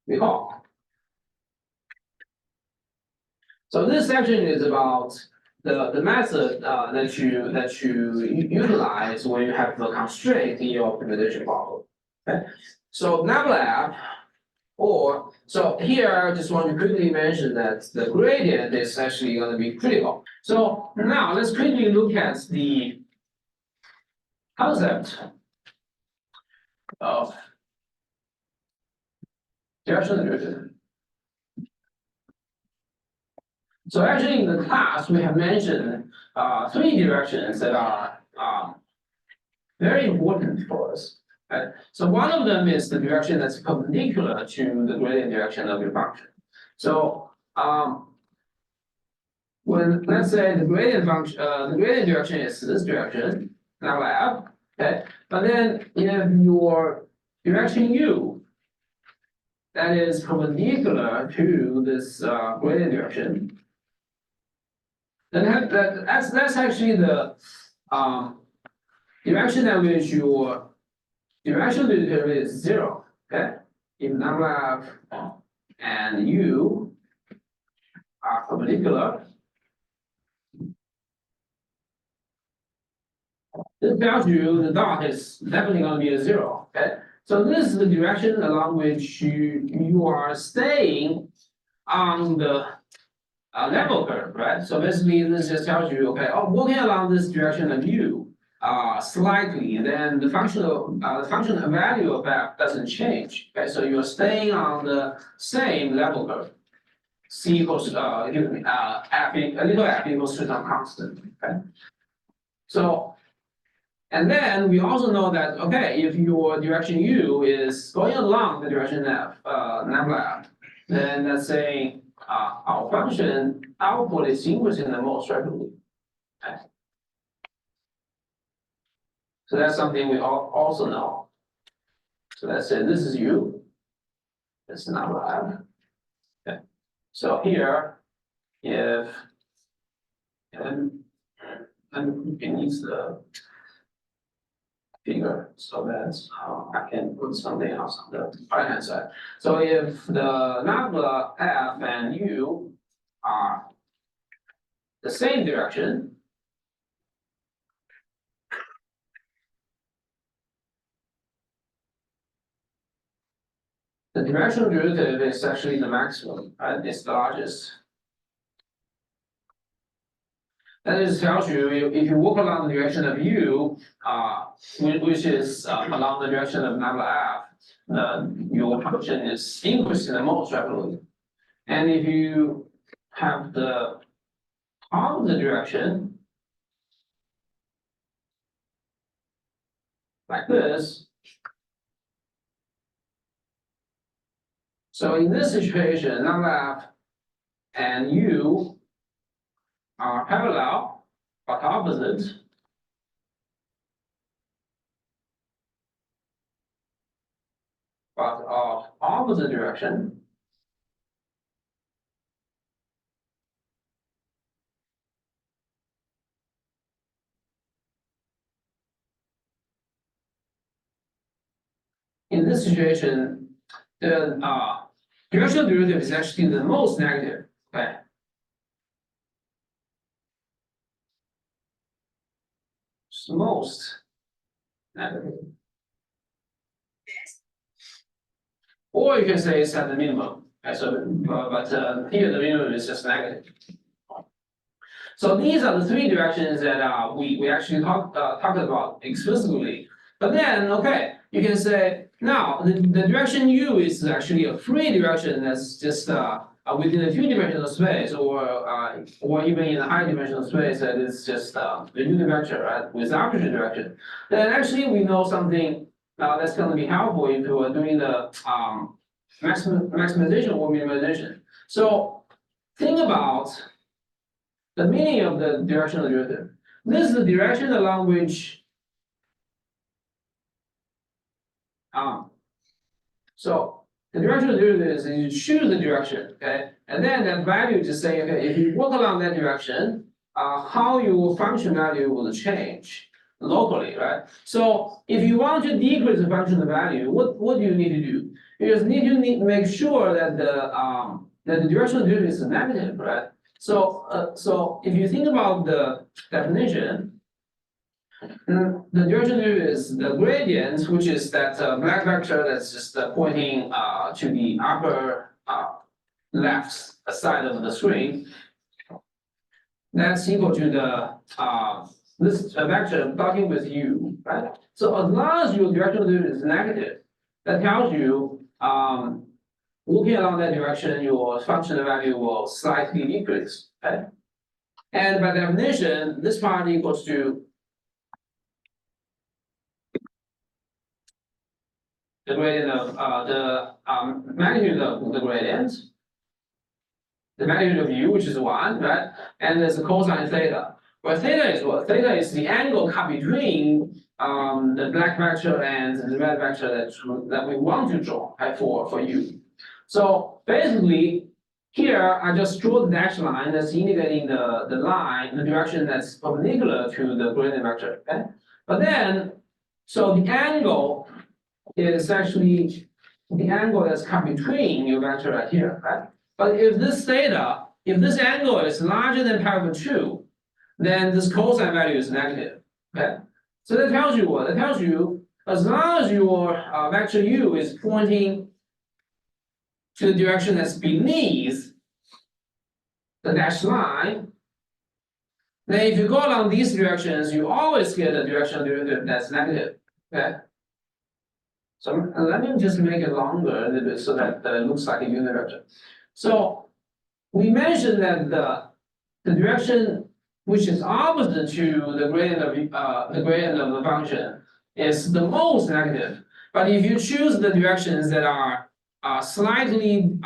recall. So this section is about the method that you utilize when you have the constraint in your optimization problem. Okay, so MATLAB, or so here I just want to quickly mention that the gradient is actually going to be critical. So now let's quickly look at the concept of directional derivative. So actually in the class, we have mentioned three directions that are very important for us. Right? So one of them is the direction that's perpendicular to the gradient direction of your function. So when let's say the gradient function, the gradient direction is this direction, MATLAB, okay, but then if your direction u that is perpendicular to this gradient direction, then that's actually the direction at which your directional derivative is zero. Okay, if MATLAB and u are perpendicular, this tells you the dot is definitely going to be a zero. Okay, so this is the direction along which you are staying on the level curve, right? So basically, this just tells you, okay, oh, walking along this direction of u slightly, then the functional value of f doesn't change. Okay, so you're staying on the same level curve. C equals f, a little f equals to some constant. Okay, so. And then we also know that, okay, if your direction u is going along the direction of MATLAB, then that's saying our function output is increasing the most rapidly. Okay. So that's something we also know. So let's say this is u, it's MATLAB. Okay. So here, if and it needs the figure so that I can put something else on the right hand side. So if the number f and u are the same direction, the directional derivative is actually the maximum, right? It's the largest. That just tells you if you walk along the direction of u, which is along the direction of MATLAB, your function is increasing the most rapidly. And if you have the opposite direction, like this. So in this situation, MATLAB and u are parallel but opposite. But of opposite direction. In this situation, the directional derivative is actually the most negative. Okay. It's the most negative. Or you can say it's at the minimum. Okay, so, here the minimum is just negative. So these are the three directions that we actually talked about explicitly. But then, okay, you can say now the direction u is actually a free direction that's just within a two-dimensional space, or even in a high-dimensional space that is just a unit vector, right, with arbitrary direction. Then actually we know something that's going to be helpful if we are doing the maximization or minimization. So think about the meaning of the directional derivative. This is the direction along which so the directional derivative is you choose the direction, okay, and then that value just say, okay, if you walk along that direction, how your function value will change. locally, right? So if you want to decrease the function value, what do you need to do? You just need to make sure that the directional derivative is negative, right? So if you think about the definition, the directional derivative is the gradient, which is that black vector that's just pointing to the upper left side of the screen. That's equal to the this vector dotting with u, right? So as long as your directional derivative is negative, that tells you looking along that direction, your function value will slightly decrease, okay? And by definition, this part equals to the gradient of the magnitude of the gradient, the magnitude of u, which is 1, right? And there's a cosine theta. Well, theta is what? Theta is the angle cut between the black vector and the red vector that we want to draw, right, for u. So basically, here I just draw the dashed line that's indicating the line, the direction that's perpendicular to the gradient vector. Okay? But then, so the angle is actually the angle that's cut between your vector right here, right? But if this theta, if this angle is larger than pi over 2, then this cosine value is negative. Okay? So that tells you what? That tells you as long as your vector u is pointing to the direction that's beneath the dashed line, then if you go along these directions, you always get a directional derivative that's negative. Okay? So let me just make it longer a little bit so that it looks like a unit vector. So we mentioned that the direction which is opposite to the gradient of the function is the most negative. But if you choose the directions that are slightly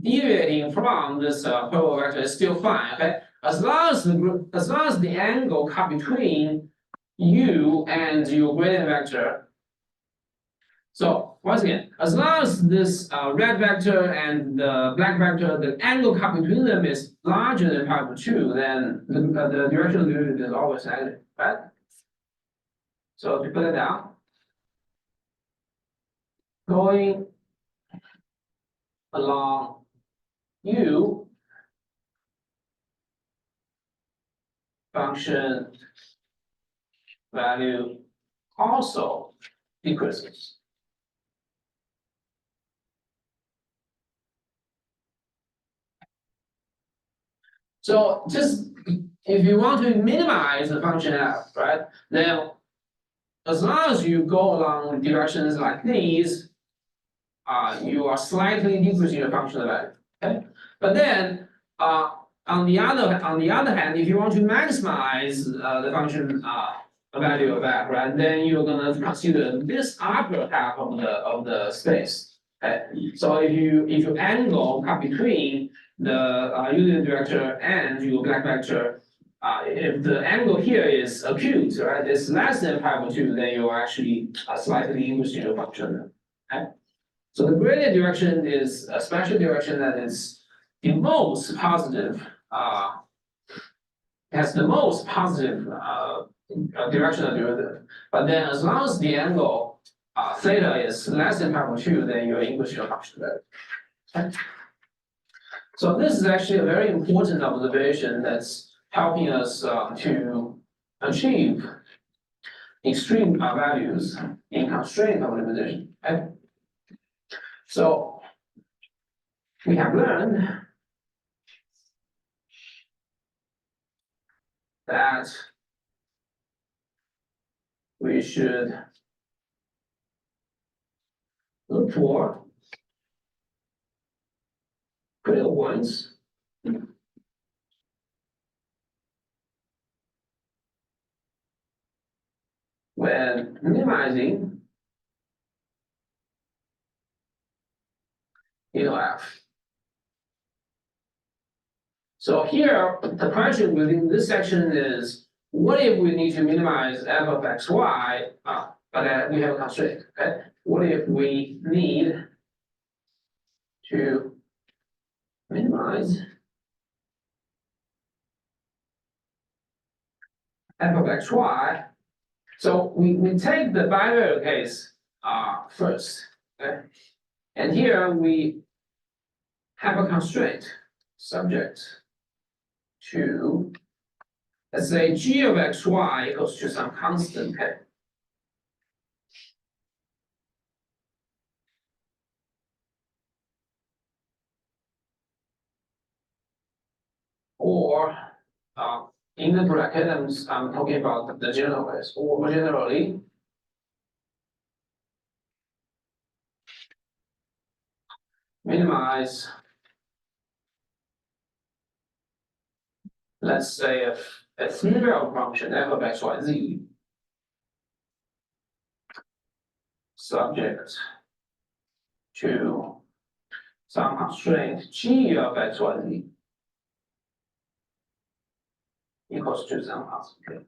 deviating from this purple vector, it's still fine. Okay, as long as the angle cut between u and your gradient vector. So once again, as long as this red vector and the black vector, the angle cut between them is larger than pi over 2, then the directional derivative is always negative, right? So to put it down, going along u, function value also decreases. So just if you want to minimize the function f, right, then as long as you go along directions like these, you are slightly decreasing your functional value. Okay, but then on the other hand, if you want to maximize the function value of f, right, then you're gonna consider this upper half of the space. Okay, so if you angle cut between the unit vector and your black vector, if the angle here is acute, right, it's less than pi over 2, then you're actually slightly increasing your function. Okay? So the gradient direction is a special direction that is the most positive, has the most positive directional derivative. But then as long as the angle theta is less than pi over 2, then you're increasing your function value. Okay? So this is actually a very important observation that's helping us to achieve extreme values in constraint optimization. Okay? So we have learned that we should look for critical points when minimizing f. So here, the question within this section is, what if we need to minimize f of xy, but we have a constraint, okay? What if we need to minimize f of xy So we take the bivariate case first, okay? And here we have a constraint subject to, let's say, g of xy equals to some constant k. Or in the bracket, I'm talking about the general case, or more generally, minimize, let's say, a three-variable function f of x, y, z, subject to some constraint g of x, y, z equals to some constant k.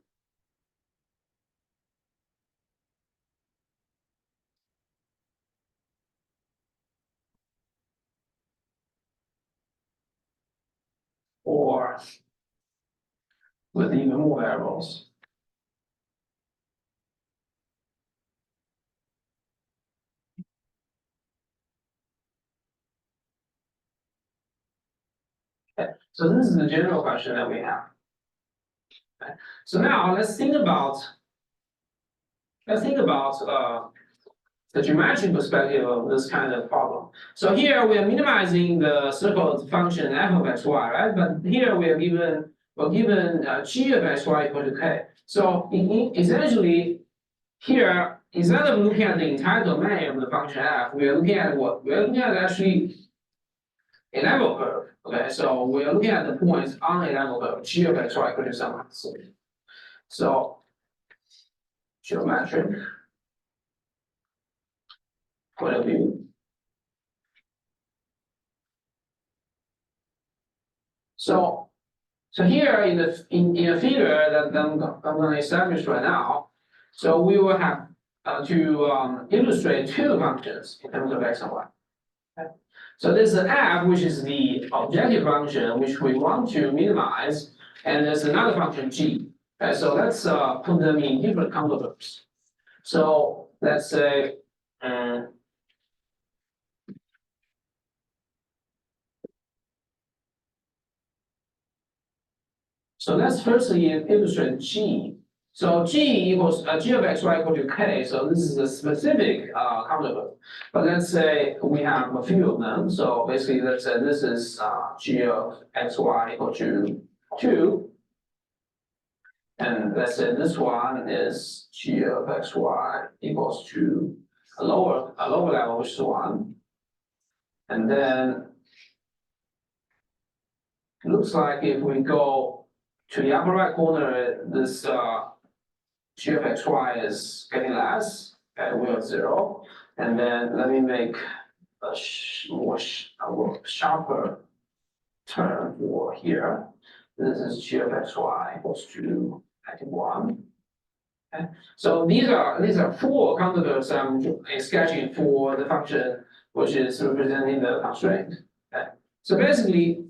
Or with even more variables. Okay. So this is the general question that we have. Okay. So now let's think about the geometric perspective of this kind of problem. So here we are minimizing the circled function f of x, y, right? But here we're given g of x, y equal to k. So essentially, here instead of looking at the entire domain of the function f, we are looking at what? We are looking at actually a level curve. Okay, so we are looking at the points on a level curve, g of x, y equal to some constant. So geometric point of view. So here in a figure that I'm going to establish right now, so we will have to illustrate two functions in terms of x and y. Okay. So there's an f, which is the objective function which we want to minimize, and there's another function g. Okay, so let's put them in different counterterms. So let's say so let's firstly illustrate g. So g equals g of x, y equal to k. So this is a specific counterterm. But let's say we have a few of them. So basically, let's say this is g of x, y equal to 2. And let's say this one is g of x, y equals to a lower level, which is 1. And then it looks like if we go to the upper right corner, this g of x, y is getting less, and we have 0. And then let me make a more sharper term for here. This is g of x, y equals to 1. Okay. So these are 4 counterterms I'm sketching for the function which is representing the constraint. Okay. So basically,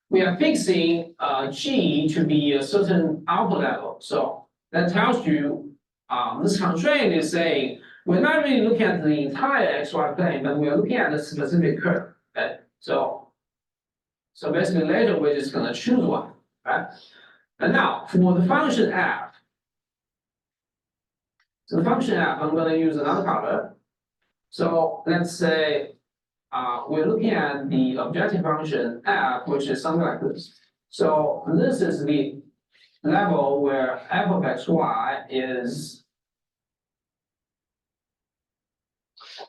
we are fixing g to be a certain output level. So that tells you this constraint is saying we're not really looking at the entire xy plane, but we are looking at a specific curve. Okay? So basically later we're just going to choose one. Right? And now for the function f, so the function f, I'm going to use another color. So let's say we're looking at the objective function f, which is something like this. So this is the level where f of x, y is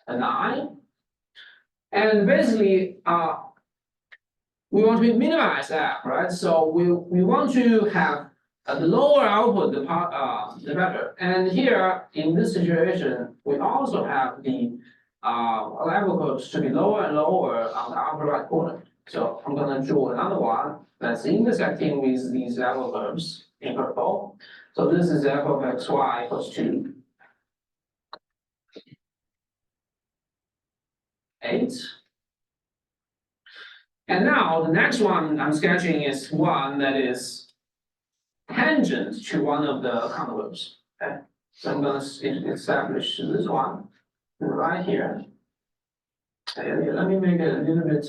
a 9. And basically, we want to minimize f, right? So we want to have the lower output, the better. And here, in this situation, we also have the level curves to be lower and lower on the upper right corner. So I'm going to draw another one that's intersecting with these level curves in purple. So this is f of x, y equals to 8. And now the next one I'm sketching is one that is tangent to one of the contours. Okay, so I'm going to establish this one right here. And let me make it a little bit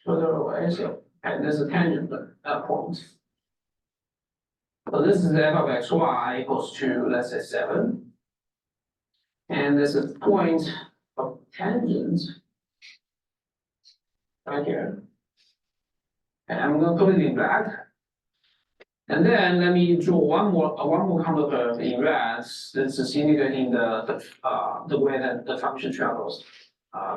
further away. So, and there's a tangent point. So this is f of xy equals to, let's say, 7. And there's a point of tangent right here. And I'm going to put it in red. And then let me draw one more contour curve in red. This is indicating the way that the function travels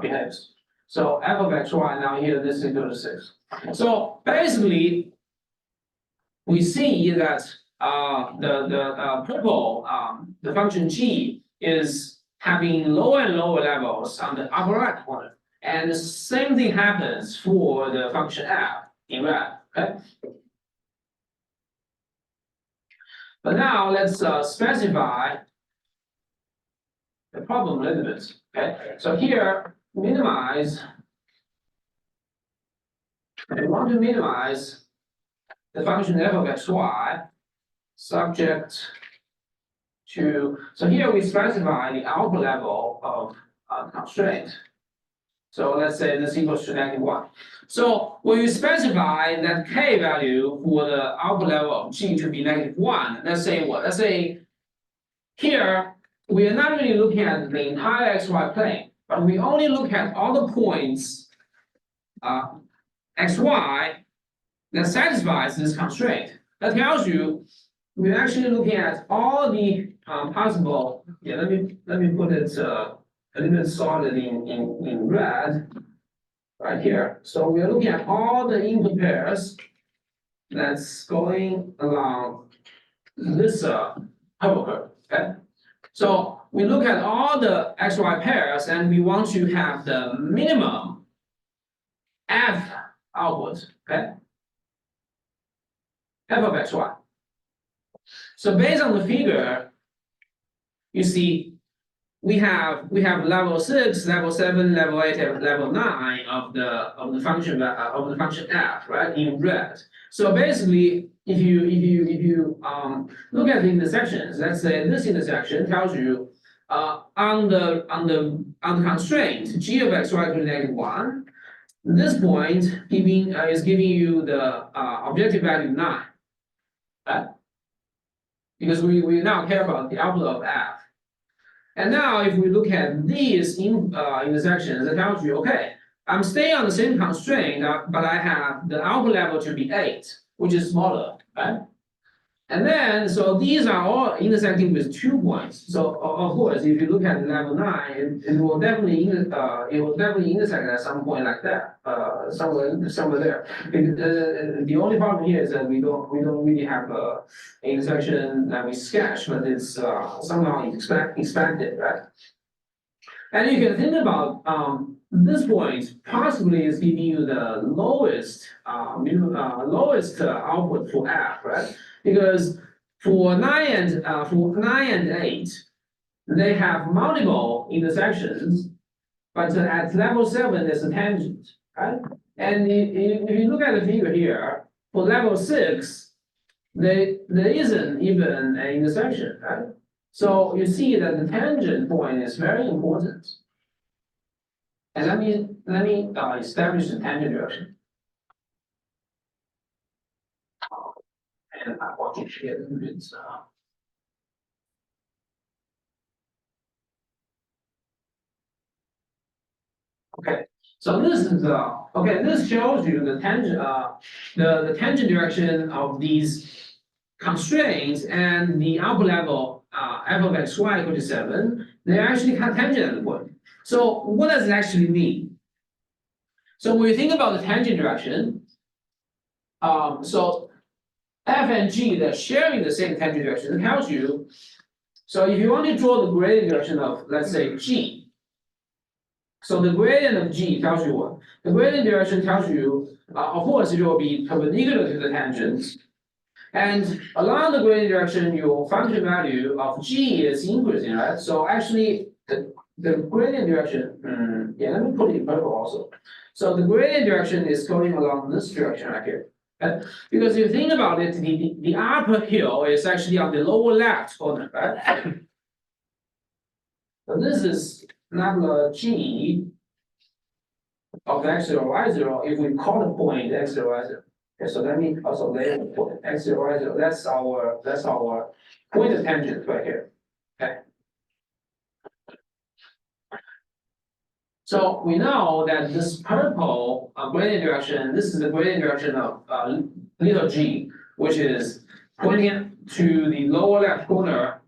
behaves. So f of xy now here, this is equal to 6. So basically, we see that the purple, the function g is having lower and lower levels on the upper right corner. And the same thing happens for the function f in red, okay? But now let's specify the problem a little bit, okay? So here, minimize, we want to minimize the function f of xy subject to, so here we specify the output level of constraint. So let's say this equals to -1. So when you specify that k value for the output level of g to be -1, let's say what? Let's say here we are not really looking at the entire xy plane, but we only look at all the points xy that satisfies this constraint. That tells you we're actually looking at all the possible. Yeah, let me put it a little bit solid in red right here. So we are looking at all the input pairs that's going along this purple curve. Okay, so we look at all the xy pairs and we want to have the minimum f output. Okay, f of xy. So based on the figure, you see we have level 6, level 7, level 8, and level 9 of the function f, right, in red. So basically, if you look at the intersections, let's say this intersection tells you on the constraint g of x y equal to -1, this point is giving you the objective value 9. Right? Because we now care about the output of f. And now if we look at these intersections, it tells you, okay, I'm staying on the same constraint, but I have the output level to be 8, which is smaller, right? And then, so these are all intersecting with 2 points. So of course, if you look at level 9, it will definitely intersect at some point like that, somewhere there. The only problem here is that we don't really have a intersection that we sketch, but it's somehow expanded, right? And you can think about this point possibly is giving you the lowest output for f, right? Because for 9 and 8, they have multiple intersections, but at level 7 there's a tangent, right? And if you look at the figure here, for level 6, there isn't even an intersection, right? So you see that the tangent point is very important. And let me establish the tangent direction. And I want to share a little bit. Okay, so this is okay. This shows you the tangent the tangent direction of these constraints and the output level f of x y equal to 7. They actually have tangent at the point. So what does it actually mean? So when you think about the tangent direction, so f and g, they're sharing the same tangent direction. It tells you, so if you want to draw the gradient direction of, let's say, g, so the gradient of g tells you what? The gradient direction tells you, of course, it will be perpendicular to the tangent. And along the gradient direction, your function value of g is increasing, right? So actually, the gradient direction, yeah, let me put it in purple also. So the gradient direction is going along this direction right here. right? Because if you think about it, the upper hill is actually on the lower left corner, right? So this is nabla G of x0, y0 if we call the point x0, y0. Okay, so let me also label the point x0, y0. That's our point tangent right here. Okay. So we know that this purple gradient direction, this is the gradient direction of little g, which is pointing to the lower left corner,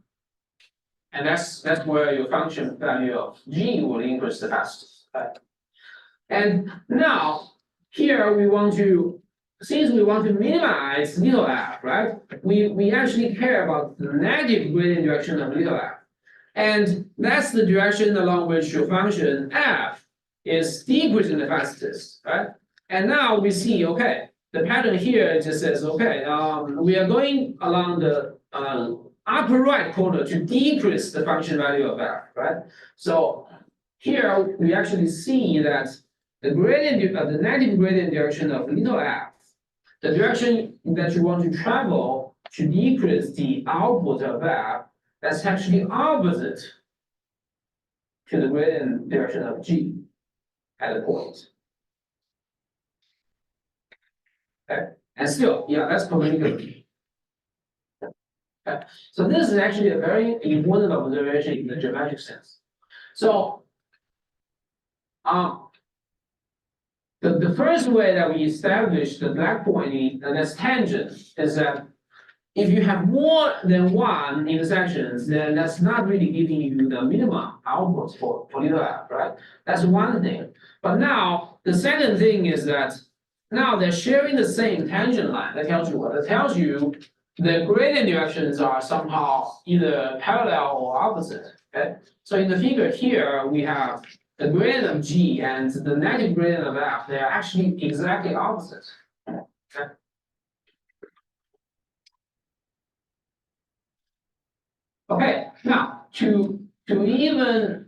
and that's where your function value of g will increase the fastest. Right? And now here we want to, since we want to minimize little f, right? We actually care about the negative gradient direction of little f. And that's the direction along which your function f is decreasing the fastest, right? And now we see, okay, the pattern here just says, okay, we are going along the upper right corner to decrease the function value of f, right? So here we actually see that the gradient, the negative gradient direction of little f, the direction that you want to travel to decrease the output of f, that's actually opposite to the gradient direction of g at a point. Okay, and still, yeah, that's perpendicular. Okay, so this is actually a very important observation in the geometric sense. So, the first way that we establish the black point and its tangent is that if you have more than one intersections, then that's not really giving you the minimum outputs for little f, right? That's one thing. But now the second thing is that now they're sharing the same tangent line. That tells you what? That tells you the gradient directions are somehow either parallel or opposite. Okay. So in the figure here we have the gradient of g and the negative gradient of f. They are actually exactly opposite. Okay. Okay, now to even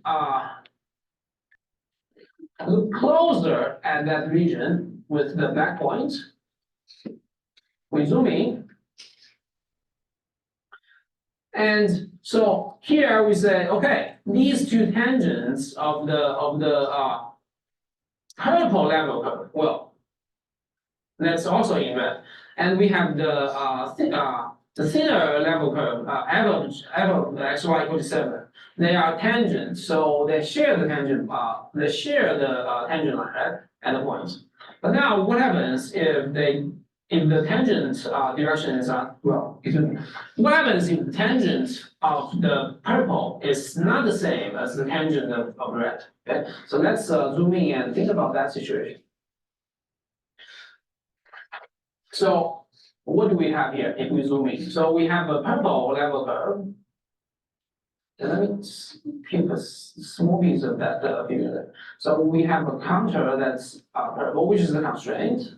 look closer at that region with the black point, we zoom in. And so here we say, okay, these two tangents of the purple level curve, well, that's also in red, and we have the thinner level curve, average xy equal to 7. They are tangent, so they share the tangent. They share the tangent line, right, at the point. But now, what happens if the tangent directions are well? What happens if the tangent of the purple is not the same as the tangent of red? Okay, so let's zoom in and think about that situation. So what do we have here if we zoom in? So we have a purple level curve. And let me keep a small piece of that figure there. So we have a counter that's purple, which is the constraint.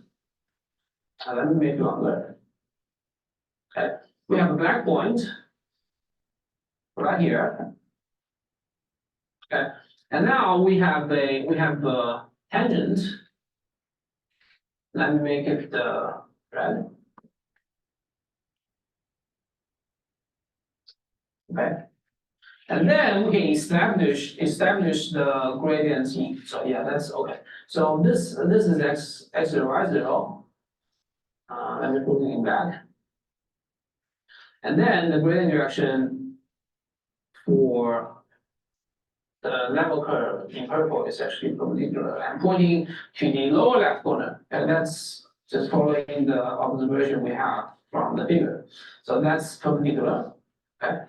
Let me make it longer. Okay, we have a black point right here. Okay, and now we have a tangent. Let me make it red. Okay. And then we can establish the gradient t. So yeah, that's okay. So this is x0, y0. Let me put it back. And then the gradient direction for the level curve in purple is actually perpendicular and pointing to the lower left corner. And that's just following the observation we have from the figure. So that's perpendicular. Okay.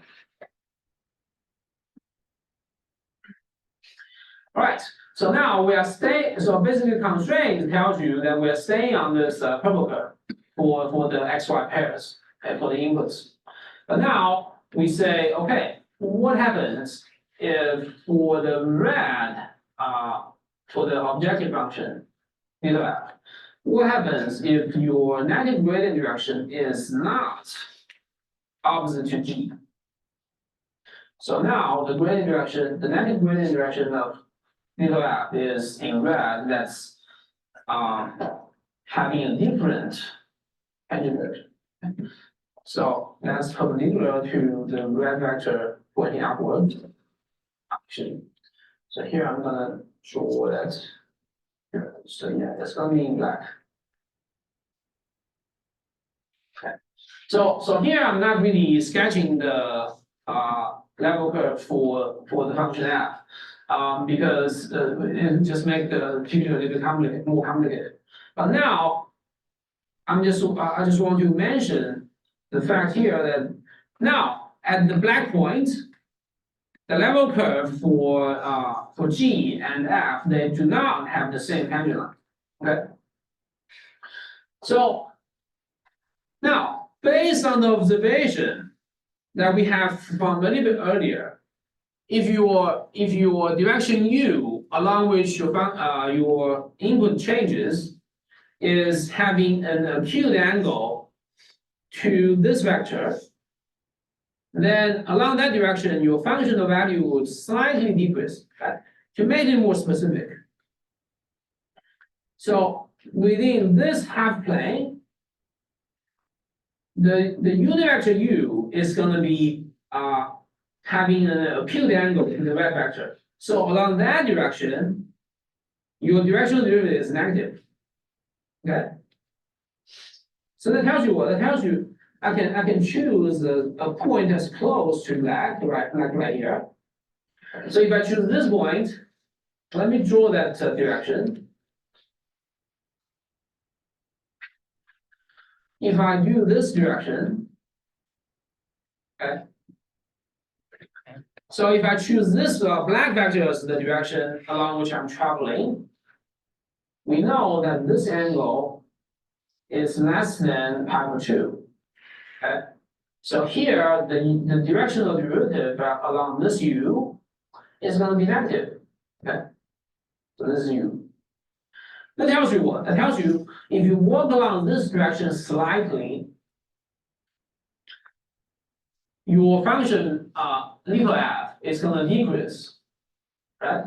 All right, so now we are staying, so basically constraint tells you that we are staying on this purple curve for the XY pairs, okay, for the inputs. But now we say, okay, what happens if for the red, for the objective function, theta f, what happens if your negative gradient direction is not opposite to g? So now the gradient direction, the negative gradient direction of theta f is in red, that's having a different tangent direction. So that's perpendicular to the red vector pointing upward. Actually, so here I'm gonna draw that. So yeah, it's gonna be in black. Okay. So here I'm not really sketching the level curve for the function f, because it just make the picture a little bit complicated, more complicated. But now I just want to mention the fact here that now at the black point, the level curve for G and F, they do not have the same pendulum. Okay. So now, based on the observation that we have from a little bit earlier, if your direction u along which your input changes is having an acute angle to this vector, then along that direction your functional value would slightly decrease. Okay? To make it more specific, so within this half plane, the unit vector u is going to be having an acute angle to the red vector. So along that direction, your directional derivative is negative. Okay. So that tells you what? That tells you I can choose a point that's close to black, right here. So if I choose this point, let me draw that direction. If I do this direction, okay. So if I choose this black vector as the direction along which I'm traveling, we know that this angle is less than pi/2. Okay. So here the directional derivative along this u is going to be negative. Okay. So this is u. That tells you what? That tells you if you walk along this direction slightly, your function little f is going to decrease, right?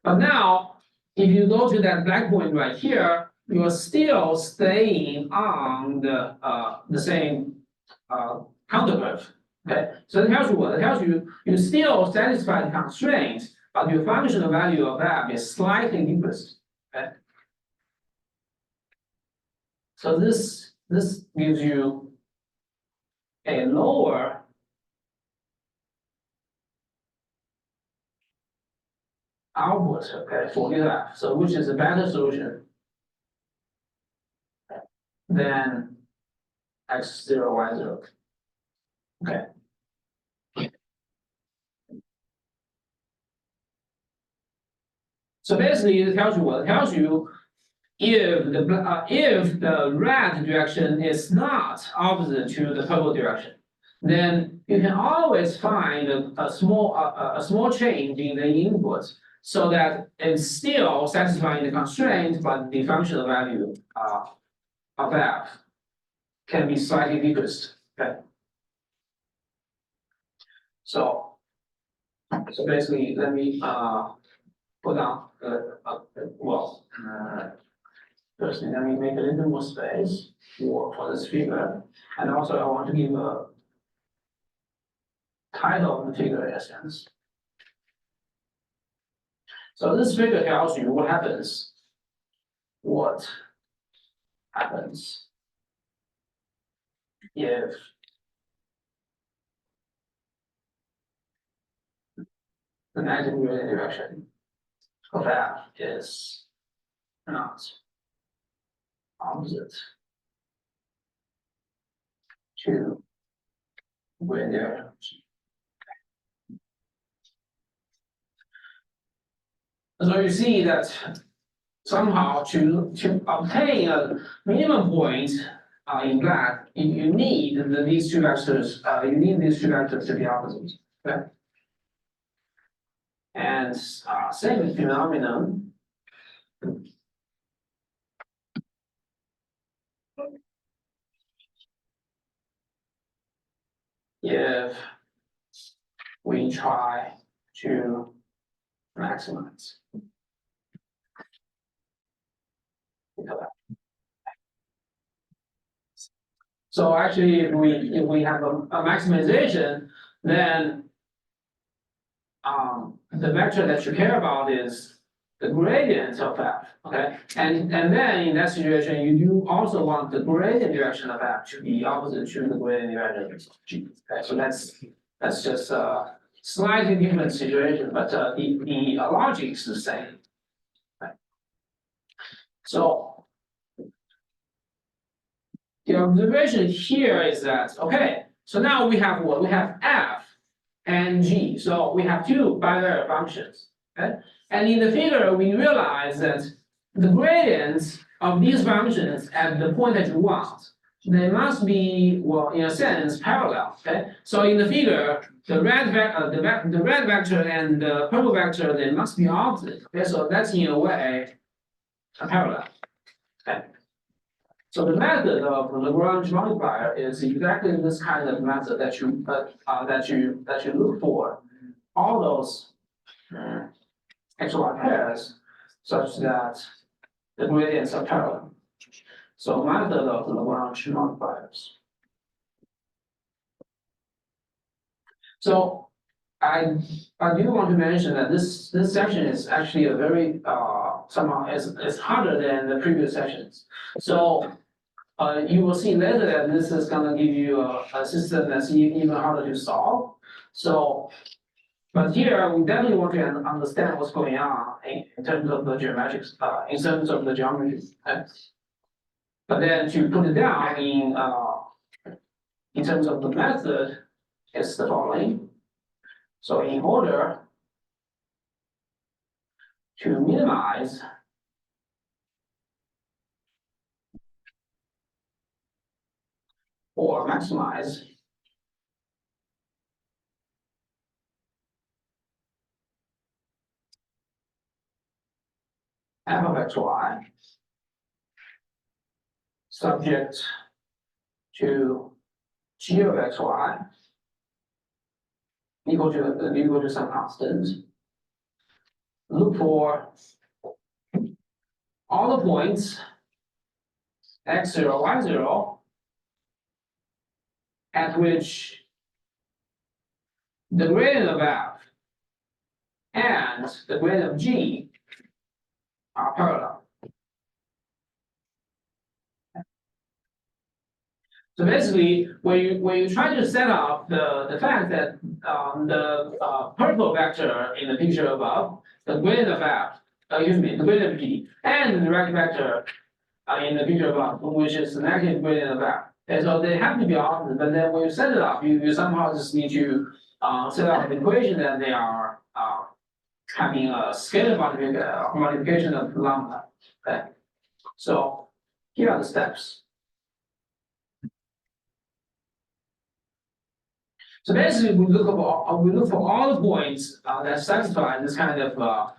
But now, if you go to that black point right here, you are still staying on the same counter curve. Okay, so it tells you what? It tells you you still satisfy the constraint, but your functional value of f is slightly decreased. Okay. So this gives you a lower output, okay, for f. So which is a better solution than x0, y0. Okay. So basically, it tells you what? It tells you if the red direction is not opposite to the purple direction, then you can always find a small change in the inputs so that it's still satisfying the constraint, but the functional value of f can be slightly decreased. Okay. So basically, let me put down firstly, let me make a little more space for this figure, and also I want to give a title of the figure in a sense. So this figure tells you what happens. What happens if the negative gradient direction of f is not opposite to gradient direction. So you see that somehow to obtain a minimum point in black, you need these two vectors. You need these two vectors to be opposite. Okay. And same phenomenon. If we try to maximize. So actually, if we have a maximization, then the vector that you care about is the gradient of f, okay? And then in that situation, you do also want the gradient direction of f to be opposite to the gradient direction of g. Okay, so that's just a slightly different situation, but the logic is the same. Okay. So the observation here is that, okay, so now we have what? We have f and g. So we have two bivariate functions, okay? And in the figure, we realize that the gradients of these functions at the point that you want, they must be, well, in a sense, parallel, okay? So in the figure, the red vector and the purple vector, they must be opposite, okay? So that's in a way a parallel, okay? So the method of the Lagrange multiplier is exactly this kind of method that you look for all those XY pairs such that the gradients are parallel. So method of the Lagrange multipliers. So I do want to mention that this section is actually a very somehow it's harder than the previous sessions. So you will see later that this is going to give you a system that's even harder to solve. So, but here we definitely want to understand what's going on in terms of the geometrics, in terms of the geometry. Okay? But then to put it down in terms of the method, it's the following. So in order to minimize or maximize f of xy subject to g of xy equal to some constant. Look for all the points x0, y0 at which the gradient of f and the gradient of g are parallel. So basically, when you try to set up the fact that the purple vector in the picture above, the gradient of f, the gradient of g, and the red vector in the picture above, which is the negative gradient of f. And so they have to be opposite, but then when you set it up, you somehow just need to set up an equation that they are having a scalar multiplication of lambda. Okay. So here are the steps. So basically, we look for all the points that satisfy this kind of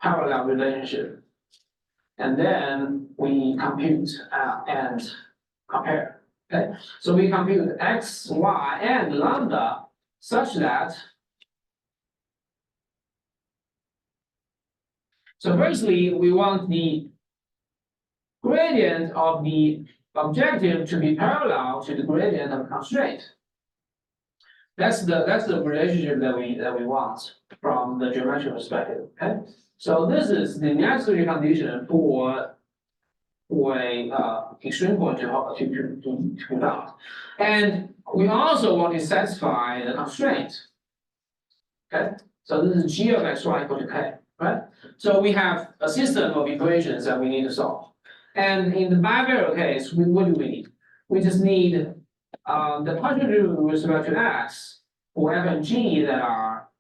parallel relationship, and then we compute and compare. Okay, so we compute x, y, and lambda such that. So firstly, we want the gradient of the objective to be parallel to the gradient of the constraint. That's the relationship that we want from the geometric perspective. Okay, so this is the necessary condition for a extreme point to be found, and we also want to satisfy the constraint. Okay, so this is g of xy equal to k, right? So we have a system of equations that we need to solve, and in the bivariate case, what do we need? We just need the partial derivative with respect to x for f and g that are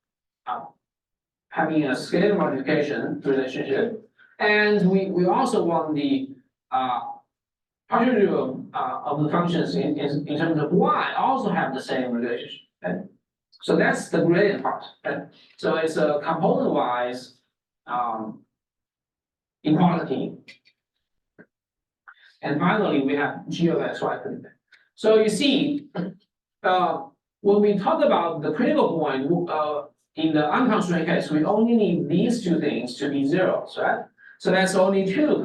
having a scalar multiplication relationship, and we also want the partial derivative of the functions in terms of y also have the same relationship. Okay? So that's the gradient part. Okay? So it's a component-wise equality. And finally, we have g of xy. So you see, when we talk about the critical point in the unconstrained case, we only need these two things to be zeros, right? So that's only two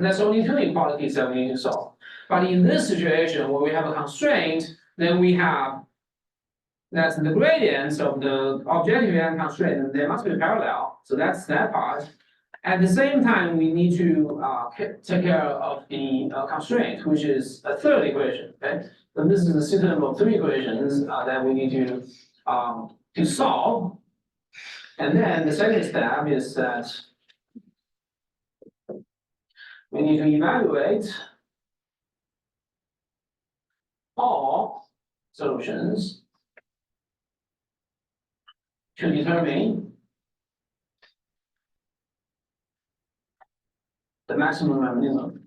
equalities that we need to solve. But in this situation where we have a constraint, then we have that's the gradients of the objective and constraint, and they must be parallel. So that's that part. At the same time, we need to take care of the constraint, which is a third equation. Okay, so this is a system of three equations that we need to solve. And then the second step is that we need to evaluate all solutions to determine the maximum and minimum.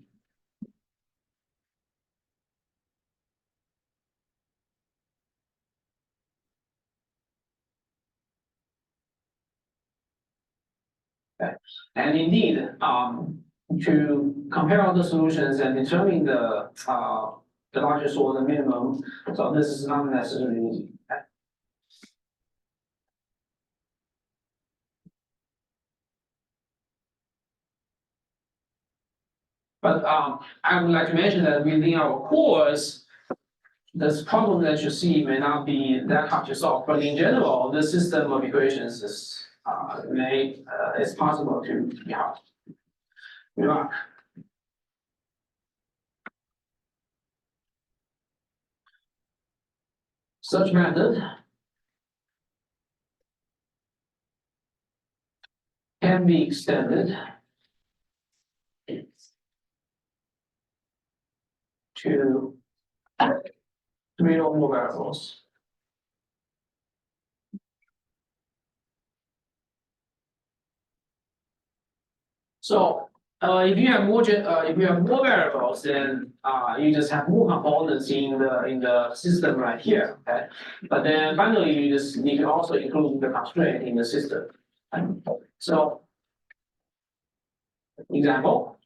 Okay. And indeed, to compare all the solutions and determine the largest or the minimum, so this is not necessarily easy. Okay. But I would like to mention that within our course, this problem that you see may not be that hard to solve, but in general, the system of equations is it's possible to be hard. Remark. Such method can be extended to 3 or more variables. So if you have more variables, then you just have more components in the system right here. Okay, but then finally you just need to also include the constraint in the system. So example.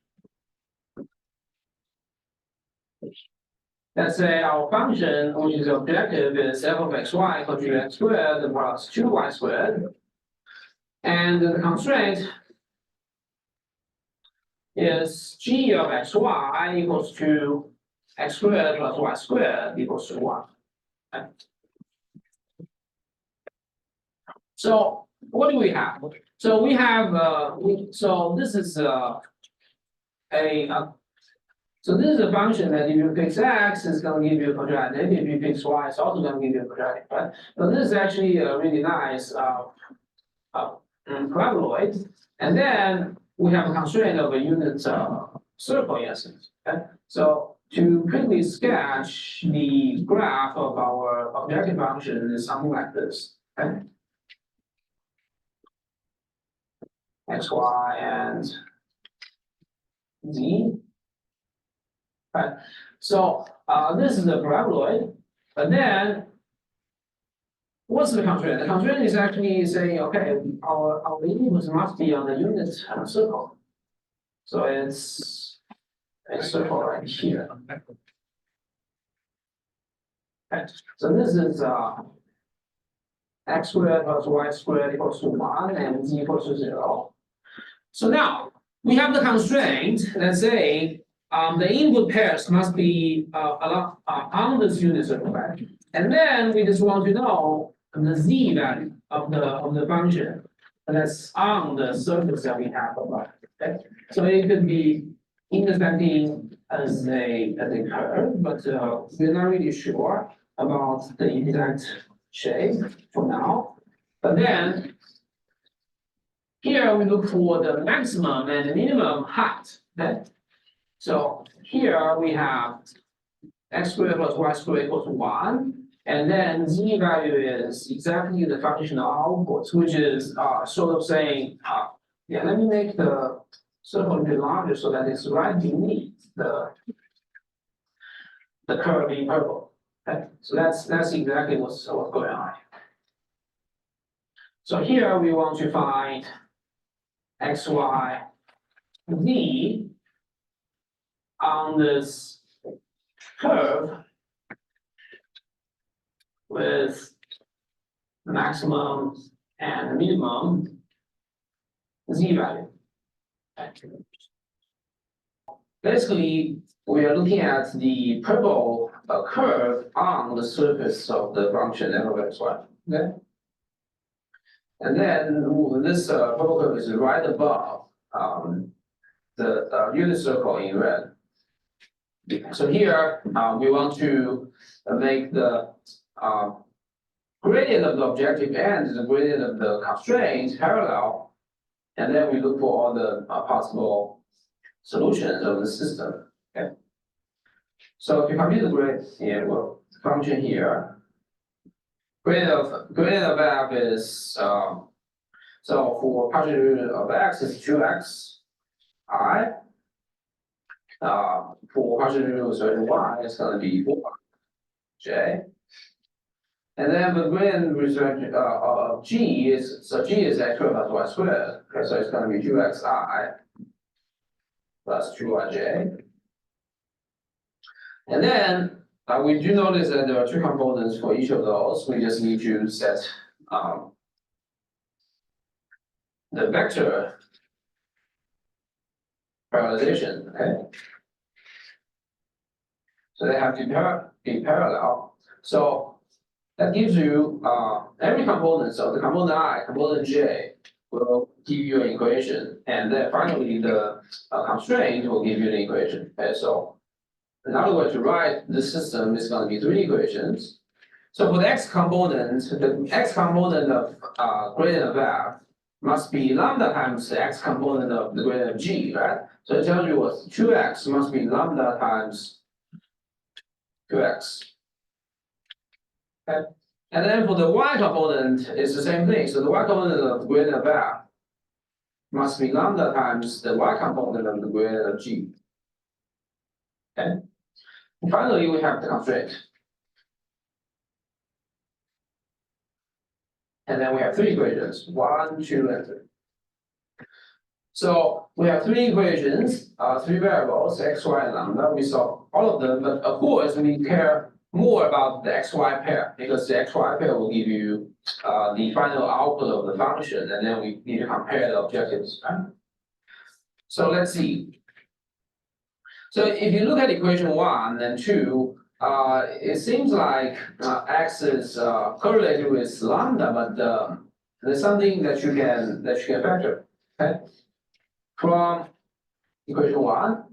Let's say our function, which is objective, is f of xy equal to x squared plus 2y squared. And the constraint is g of xy equals to x squared plus y squared equals to 1. Okay. So what do we have? So we have, so this is so this is a function that if you fix x, it's going to give you a quadratic. If you fix y, it's also going to give you a quadratic. Right? So this is actually a really nice paraboloid. And then we have a constraint of a unit circle, in essence. Okay? So to quickly sketch the graph of our objective function is something like this. Okay? X, y, and z. Right. So this is the paraboloid, but then what's the constraint? The constraint is actually saying, okay, our inputs must be on the unit circle. So it's a circle right here. Right. So this is x squared plus y squared equals to 1 and z equals to 0. So now we have the constraint. Let's say the input pairs must be on this unit circle, right? And then we just want to know the z value of the function that's on the surface that we have applied. Okay? So it could be intersecting as a curve, but we're not really sure about the exact shape for now. But then here we look for the maximum and the minimum height. Okay? So here we have x squared plus y squared equals to 1. And then z value is exactly the function of outputs, which is sort of saying, yeah, let me make the circle a bit larger so that it's right beneath the curve in purple. Okay? So that's exactly what's going on. So here we want to find x, y, z on this curve with maximum and minimum z value. basically we are looking at the purple curve on the surface of the function f of xy. Okay. And then this purple curve is right above the unit circle in red. So here we want to make the gradient of the objective and the gradient of the constraint parallel, and then we look for all the possible solutions of the system. Okay. So if you compute the gradient here, well, the function here, gradient of f is so for partial derivative of x is 2x I. For partial derivative of y, it's going to be 4j. And then the gradient of g is, so g is x squared plus y squared. Okay, so it's going to be 2xi plus 2yj. And then we do notice that there are two components for each of those. We just need to set the vector parallelization. Okay. So they have to be parallel. So that gives you every component. So the component I, component j will give you an equation, and then finally the constraint will give you an equation. Okay, so in other words, to write the system is going to be 3 equations. So for the x component, the x component of gradient of f must be lambda times the x component of the gradient of g, right? So it tells you what 2x must be lambda times 2x. Okay. And then for the y component, it's the same thing. So the y component of the gradient of f must be lambda times the y component of the gradient of g. Okay. And finally, we have the constraint. And then we have 3 equations, 1, 2, and 3. So we have 3 equations, 3 variables, x, y, and lambda. We solve all of them, but of course, we care more about the xy pair, because the xy pair will give you the final output of the function, and then we need to compare the objectives. Right? So let's see. So if you look at equation 1 and 2, it seems like x is correlated with lambda, but there's something that you can factor. Okay, from equation 1.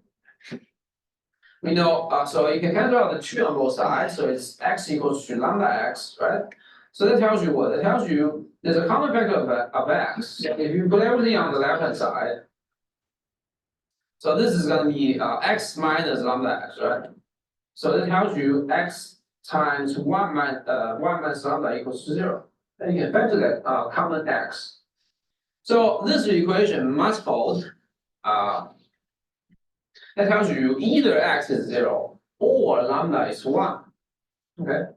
We know, so you can cancel out the 2 on both sides, so it's x equals to lambda x, right? So that tells you what? That tells you there's a common factor of x. If you put everything on the left-hand side, so this is going to be x minus lambda x, right? So that tells you x times 1 minus lambda equals to 0. And you can factor that common x. So this equation must hold. That tells you either x is 0 or lambda is 1. Okay.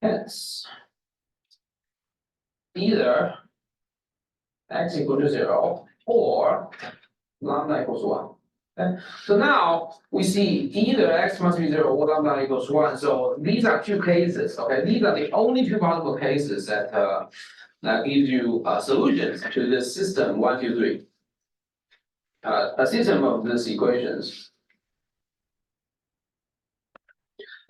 Hence, either x equal to 0 or lambda equals 1. Okay. So now we see either x must be 0 or lambda equals 1. So these are 2 cases. Okay, these are the only 2 possible cases that that gives you solutions to this system 1, 2, 3. A system of these equations.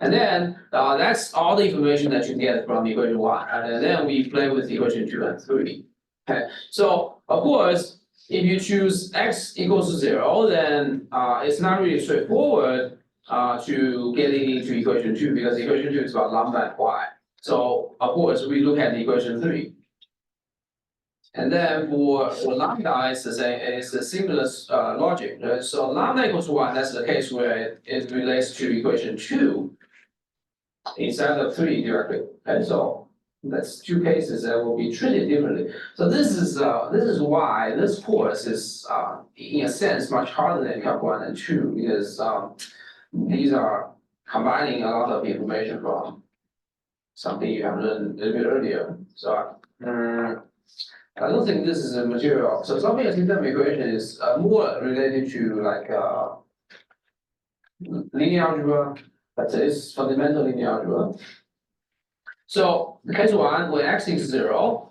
And then that's all the information that you get from equation 1. And then we play with equation 2 and 3. Okay, so of course, if you choose x equals to 0, then it's not really straightforward to get into equation 2, because equation 2 is about lambda and y. So of course, we look at equation 3. And then for lambda, it's the same. It's a similar logic. Right? So lambda equals 1. That's the case where it relates to equation 2 instead of 3 directly. And so that's 2 cases that will be treated differently. So this is why this course is in a sense much harder than Calc 1 and 2, because these are combining a lot of information from something you have learned a little bit earlier. So I don't think this is a material. So solving a system equation is more related to like linear algebra, but it's fundamental linear algebra. So case one, when x is 0.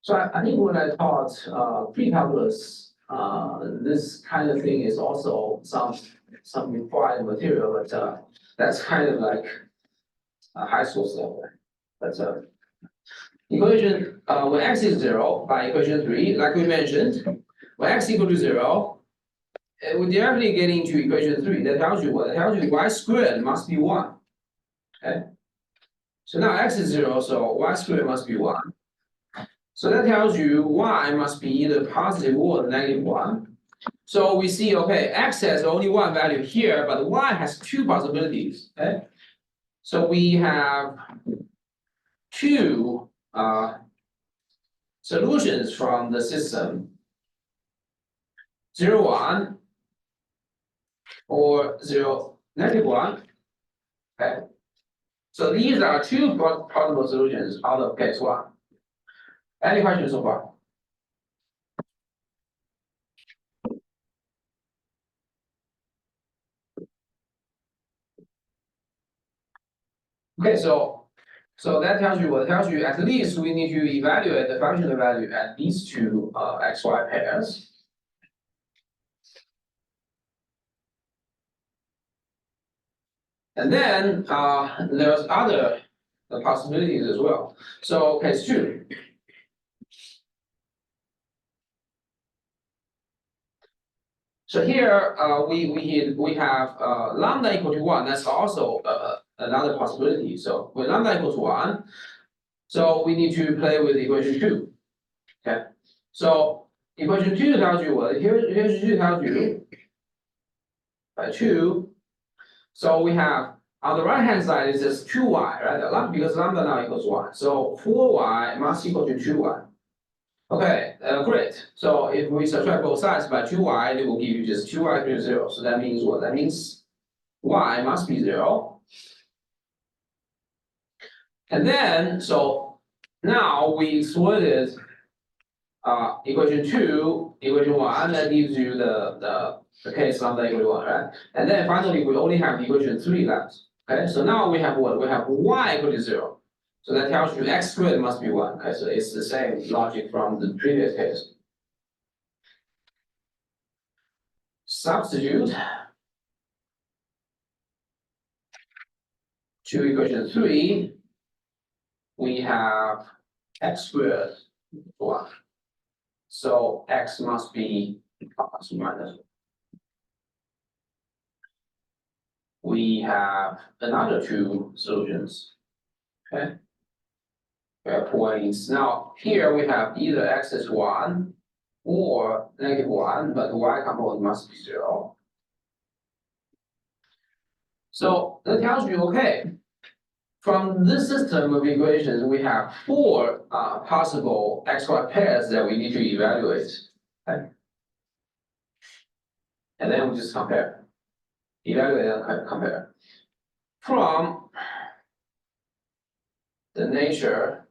So I think when I taught pre-calculus, this kind of thing is also some required material, but that's kind of like a high school stuff. But equation when x is 0 by equation 3, like we mentioned, when x equal to 0, we directly get into equation 3. That tells you what? It tells you y squared must be 1. Okay. So now x is 0, so y squared must be 1. So that tells you y must be either positive or negative 1. So we see, okay, x has only one value here, but y has two possibilities. Okay. So we have two solutions from the system, 0, 1 or 0, negative 1. Okay. So these are two possible solutions out of case 1. Any questions so far? Okay, so that tells you what? It tells you at least we need to evaluate the functional value at these two xy pairs. And then there's other possibilities as well. So case 2. So here we have lambda equal to 1. That's also another possibility. So when lambda equals 1, so we need to play with equation 2. Okay. So equation 2 tells you what? Equation 2 tells you by 2. So we have on the right hand side is just 2y, right? Because lambda now equals 1. So 4y must equal to 2y. Okay, great. So if we subtract both sides by 2y, it will give you just 2y equals 0. So that means what? That means y must be 0. And then, so now we exploited equation 2, equation 1, that gives you the case lambda equal to 1, right? And then finally, we only have equation 3 left. Okay, so now we have what? We have y equal to 0. So that tells you x squared must be 1. Okay, so it's the same logic from the previous case. Substitute to equation 3, we have x squared 1. So x must be plus minus 1. We have another two solutions. Okay. Points. Now here we have either x is 1 or negative 1, but the y component must be 0. So that tells you, okay, from this system of equations, we have 4 possible xy pairs that we need to evaluate. Okay. And then we just compare. Evaluate and compare. From the nature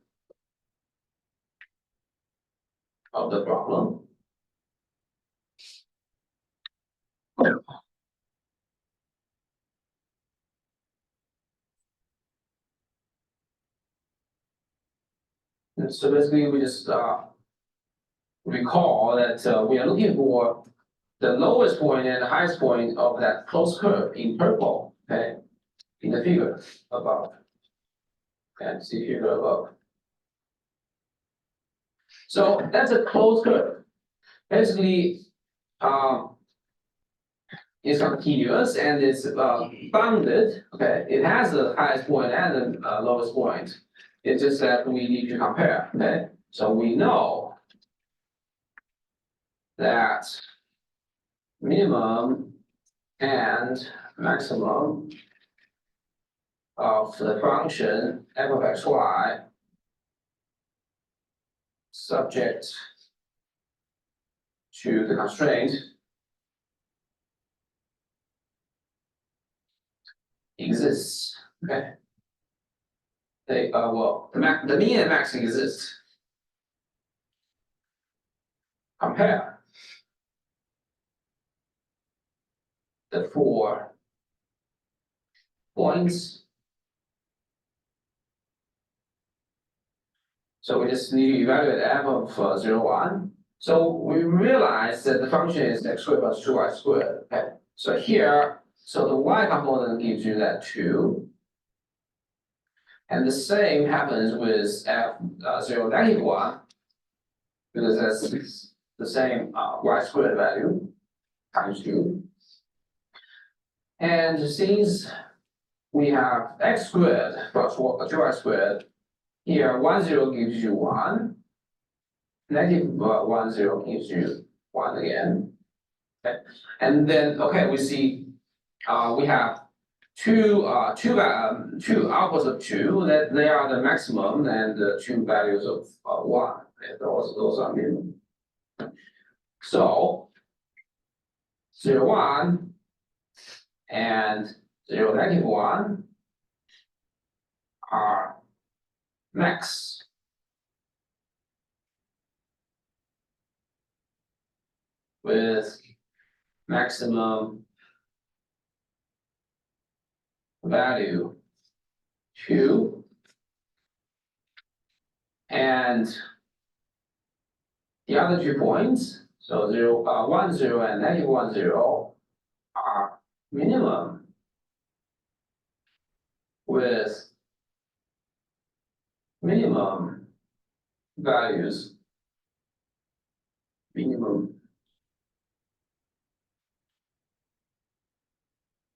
of the problem, so basically we just recall that we are looking for the lowest point and the highest point of that closed curve in purple, okay, in the figure above. Okay, see figure above. So that's a closed curve. Basically, it's continuous and it's bounded. Okay, it has the highest point and the lowest point. It's just that we need to compare. Okay, so we know that minimum and maximum of the function f of xy subject to the constraint exists. Okay. They well, the mean and max exist. Compare the 4 points So we just need to evaluate f of 0, 1. So we realize that the function is x squared plus 2y squared. Okay. So here, so the y component gives you that 2. And the same happens with f 0, negative 1, because that's the same y squared value times 2. And since we have x squared plus 2y squared, here 1, 0 gives you 1. Negative 1, 0 gives you 1 again. Okay. And then, okay, we see we have two outputs of 2, that they are the maximum, and the 2 values of 1. And those are minimum. So 0, 1 and 0, negative 1 are max. With maximum value 2, and the other 2 points, so 0, 1, 0 and negative 1, 0 are minimum with minimum values, minimum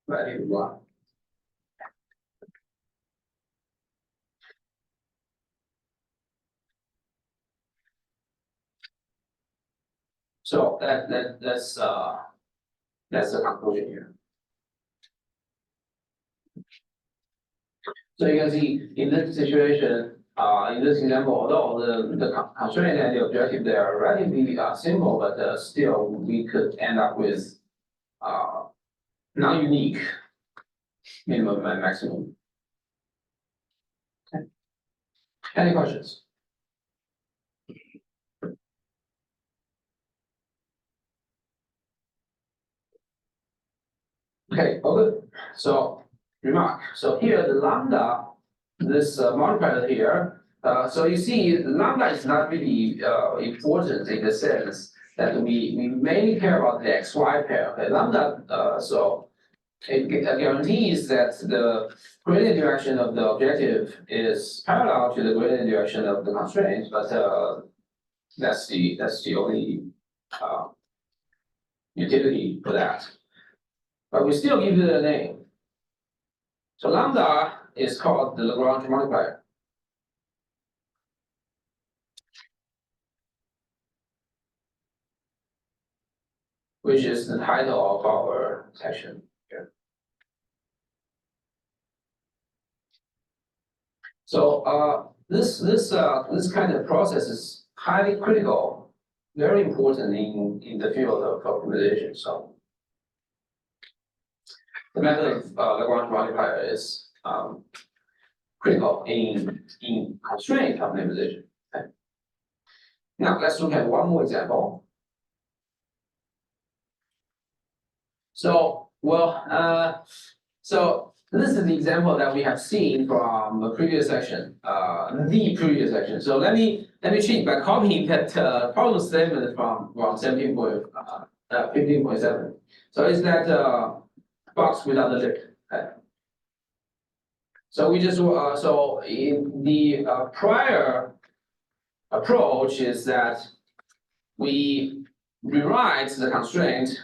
value 1. So that's the conclusion here. So you can see in this situation, in this example, although the constraint and the objective, they are relatively simple, but still we could end up with non-unique minimum and maximum. Okay. Any questions? Okay, all good. So remark. So here the lambda, this multiplier here. So you see, lambda is not really important in the sense that we mainly care about the xy pair. Okay, lambda. So it guarantees that the gradient direction of the objective is parallel to the gradient direction of the constraint, but that's the only utility for that. But we still give it a name. So lambda is called the Lagrange multiplier. Which is the title of our section here. So this kind of process is highly critical, very important in the field of optimization. So the method of Lagrange multiplier is critical in constraint optimization. Okay. Now let's look at one more example. So so this is the example that we have seen from the previous section, So let me change by copying that problem statement from 15.7. So it's that box without the lid. Okay. So we just so in the prior approach is that we rewrite the constraint.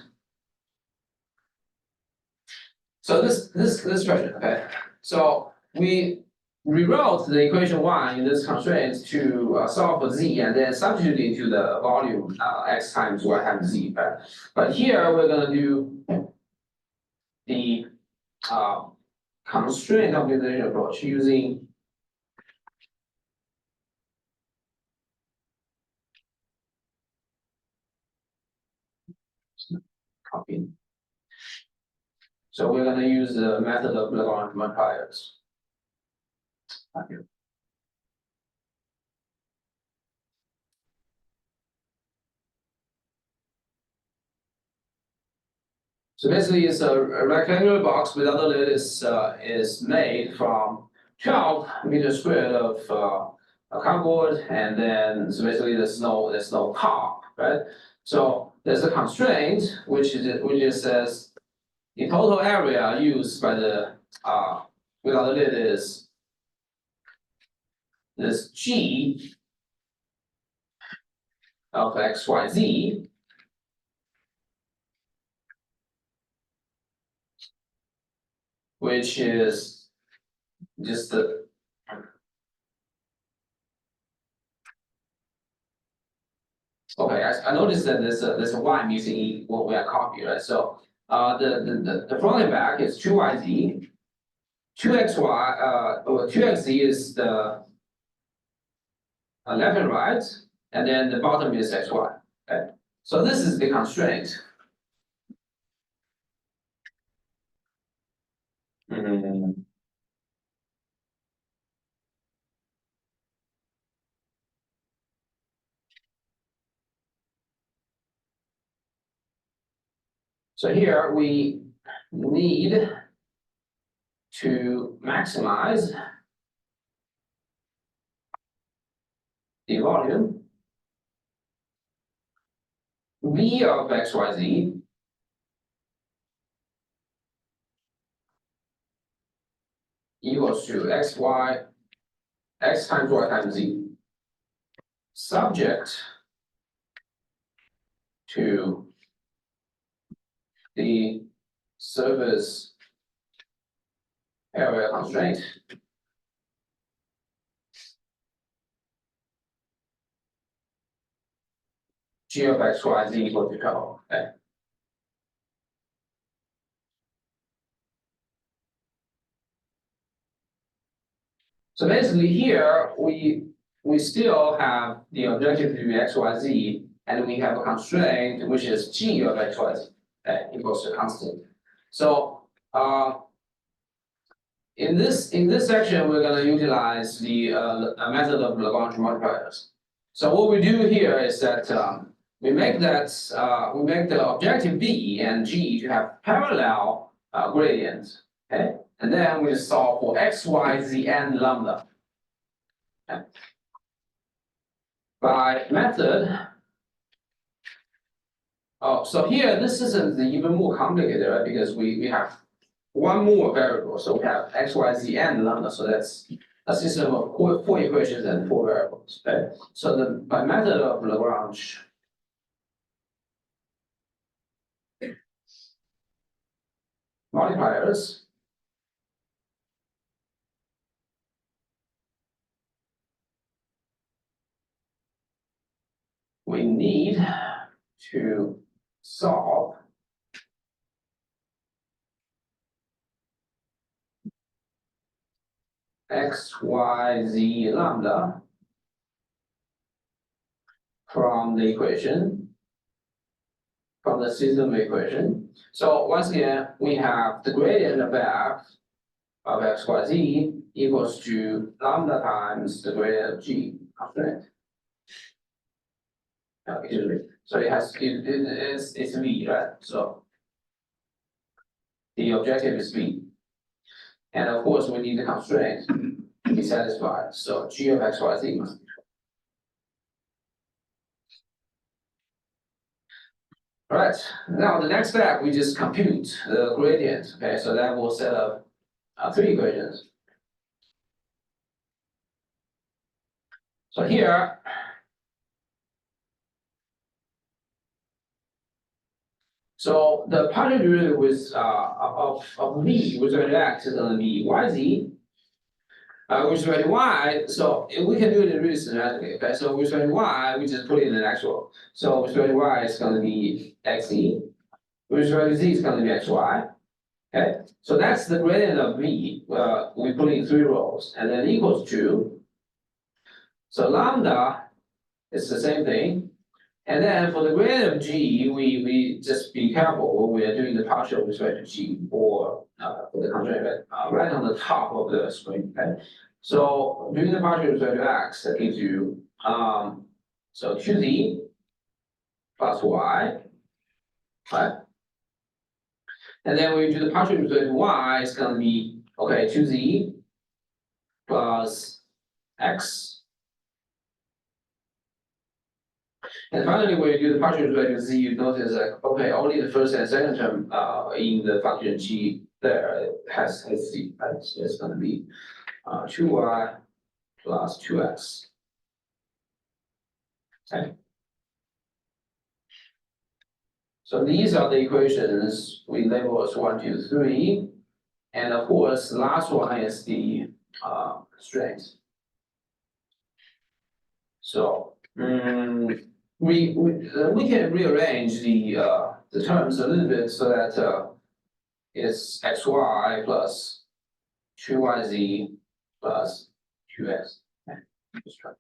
So this question, okay. So we rewrote the equation 1 in this constraint to solve for z, and then substitute into the volume x times y times z. Right? But here we're going to do the constraint optimization approach using copy. So we're going to use the method of Lagrange multipliers. So basically, it's a rectangular box without the lid is made from 12 meters squared of a cardboard, and then so basically there's no top, right? So there's a constraint which says the total area used by the without the lid is this G of XYZ, which is just the okay. I noticed that there's a y missing what we are copying, right? So the front and back is 2YZ, 2XY, or 2XZ is the left and right, and then the bottom is XY. Okay? So this is the constraint. So here we need to maximize the volume V of XYZ equals to XY, X times Y times Z, subject to the surface area constraint. G of XYZ equal to 12. Okay. So basically here we still have the objective to be XYZ, and we have a constraint which is G of XYZ equals to constant. So in this section we're going to utilize the method of Lagrange multipliers. So what we do here is that we make the objective B and G to have parallel gradients, okay? And then we solve for X, Y, Z, and lambda. Okay. By method. Oh, so here this isn't even more complicated, right? Because we have one more variable. So we have X, Y, Z, and lambda. So that's a system of four equations and 4 variables. Okay? So by method of Lagrange, multipliers, we need to solve X, Y, Z, lambda from the equation, from the system equation. So once again, we have the gradient of f of X, Y, Z equals to lambda times the gradient of G constraint. So it's V, right? So the objective is V. And of course, we need the constraint to be satisfied. So G of X, Y, Z must be. All right, now the next step, we just compute the gradient. Okay, so that will set up 3 equations. So here, so the partial derivative with of V with respect to X is going to be YZ. With respect to Y, so we can do it really systematically. Okay, so with respect to Y, we just put it in an actual. So with respect to Y, it's going to be XZ. With respect to Z, it's going to be XY. Okay, so that's the gradient of V. We put in 3 rows, and then equals to. So lambda is the same thing. And then for the gradient of G, we just be careful when we are doing the partial with respect to G or for the constraint right on the top of the screen. Okay? So doing the partial with respect to X, that gives you so 2Z plus Y, right? And then when you do the partial with respect to Y, it's going to be okay 2Z plus X And finally, when you do the partial derivative z, you notice that okay, only the first and second term in the function g there has z, right? So it's going to be 2y plus 2x. Okay. So these are the equations we label as 1, 2, 3. And of course, the last one is the strength. So we can rearrange the terms a little bit so that it's xy plus 2yz plus 2x. Okay. Let's try.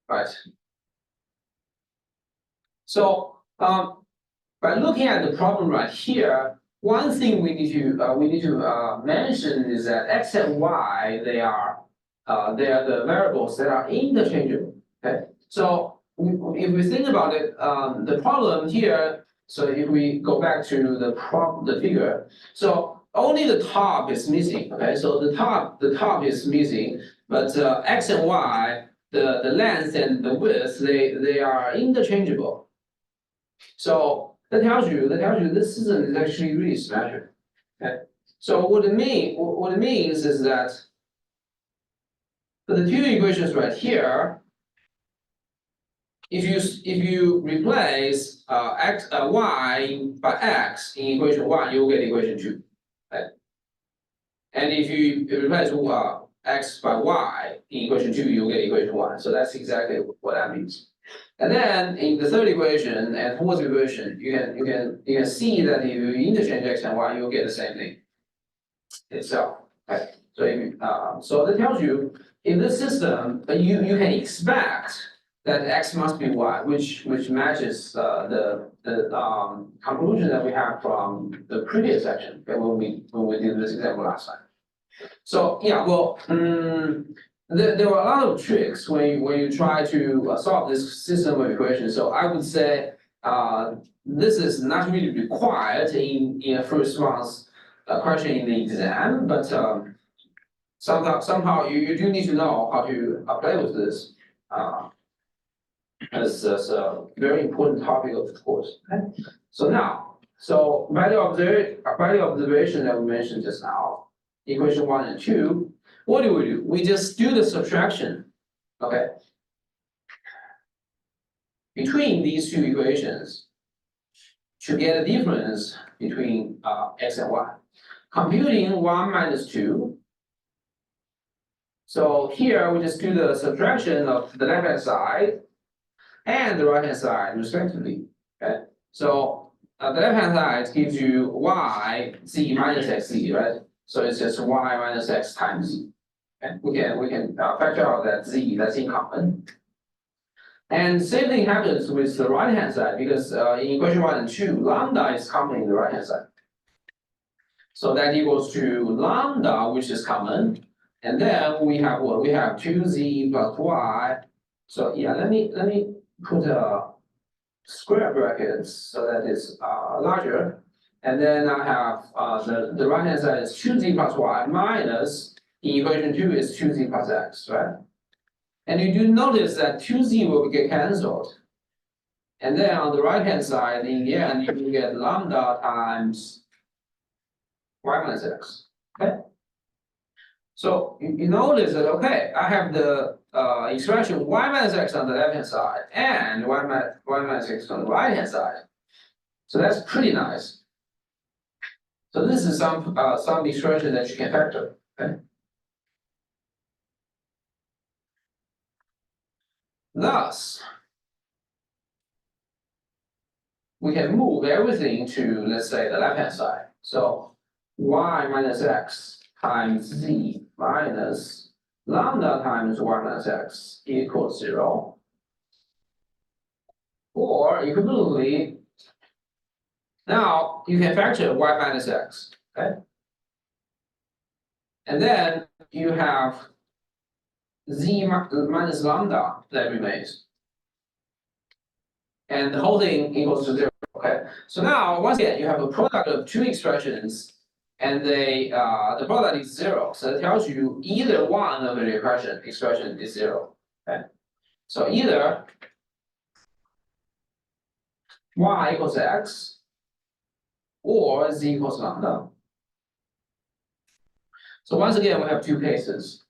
Right. So by looking at the problem right here, one thing we need to mention is that x and y they are the variables that are interchangeable. Okay, so if we think about it, the problem here. So if we go back to the figure, so only the top is missing. Okay, so the top is missing, but x and y, the length and the width, they are interchangeable. So that tells you this system is actually really symmetric. Okay, so what it means is that for the two equations right here, if you replace y by x in equation 1, you'll get equation 2. Right? And if you replace x by y in equation 2, you'll get equation 1. So that's exactly what that means. And then in the third equation and fourth equation, you can see that if you interchange x and y, you'll get the same thing itself. Right? So so that tells you in this system you can expect that x must be y, which matches the conclusion that we have from the previous section when we did this example last time. So yeah, well, there were a lot of tricks when you try to solve this system of equations. So I would say this is not really required in a first month's question in the exam, but somehow you do need to know how to play with this. As a very important topic of the course. Okay? So now, value observation that we mentioned just now, equation 1 and 2. What do? We just do the subtraction, okay, between these two equations to get a difference between x and y. Computing 1 minus 2. So here we just do the subtraction of the left-hand side and the right-hand side respectively. Okay, so the left-hand side gives you y z minus xz, right? So it's just y minus x times z. And we can factor out that z that's in common. And same thing happens with the right-hand side because in equation 1 and 2, lambda is common in the right-hand side. So that equals to lambda, which is common, and then we have what? We have 2z plus y. So yeah, let me put a square brackets so that it's larger. And then I have the right hand side is 2z plus y minus in equation 2 is 2z plus x, right? And you do notice that 2z will get cancelled. And then on the right hand side, in the end, you will get lambda times y minus x. Okay? So you notice that, okay, I have the expression y minus x on the left hand side and y minus x on the right hand side. So that's pretty nice. So this is some expression that you can factor. Okay? Thus, we can move everything to, let's say, the left hand side. So y minus x times z minus lambda times y minus x equals 0. Or equivalently, now you can factor y minus x, okay? And then you have z minus lambda that remains. And the whole thing equals to 0, okay? So now, once again, you have a product of two expressions, and the product is 0. So it tells you either one of the expression is 0. Okay. So either y equals x or z equals lambda. So once again, we have two cases.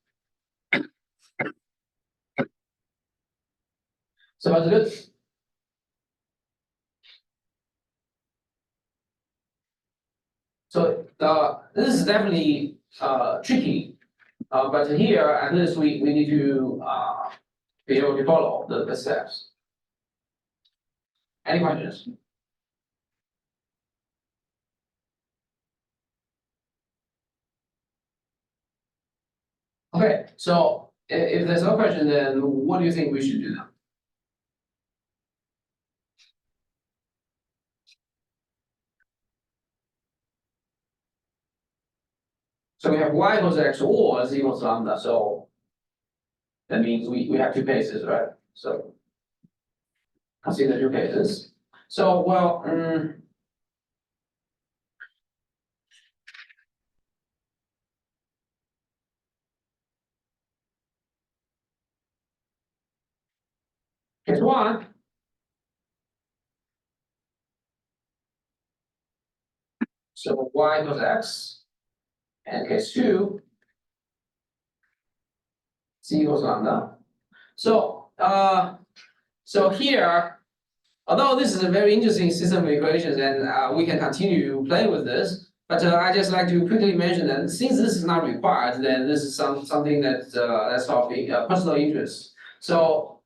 So that's good. So this is definitely tricky, but here at least we need to be able to follow the steps. Any questions? Okay, so if there's no question, then what do you think we should do now? So we have y equals x or z equals lambda, so that means we have two cases, right? So consider two cases. So, well, case one, so y equals x, and case two, z equals lambda. So, so here, although this is a very interesting system of equations, and we can continue playing with this, but I just like to quickly mention that since this is not required, then this is something that's of personal interest. So,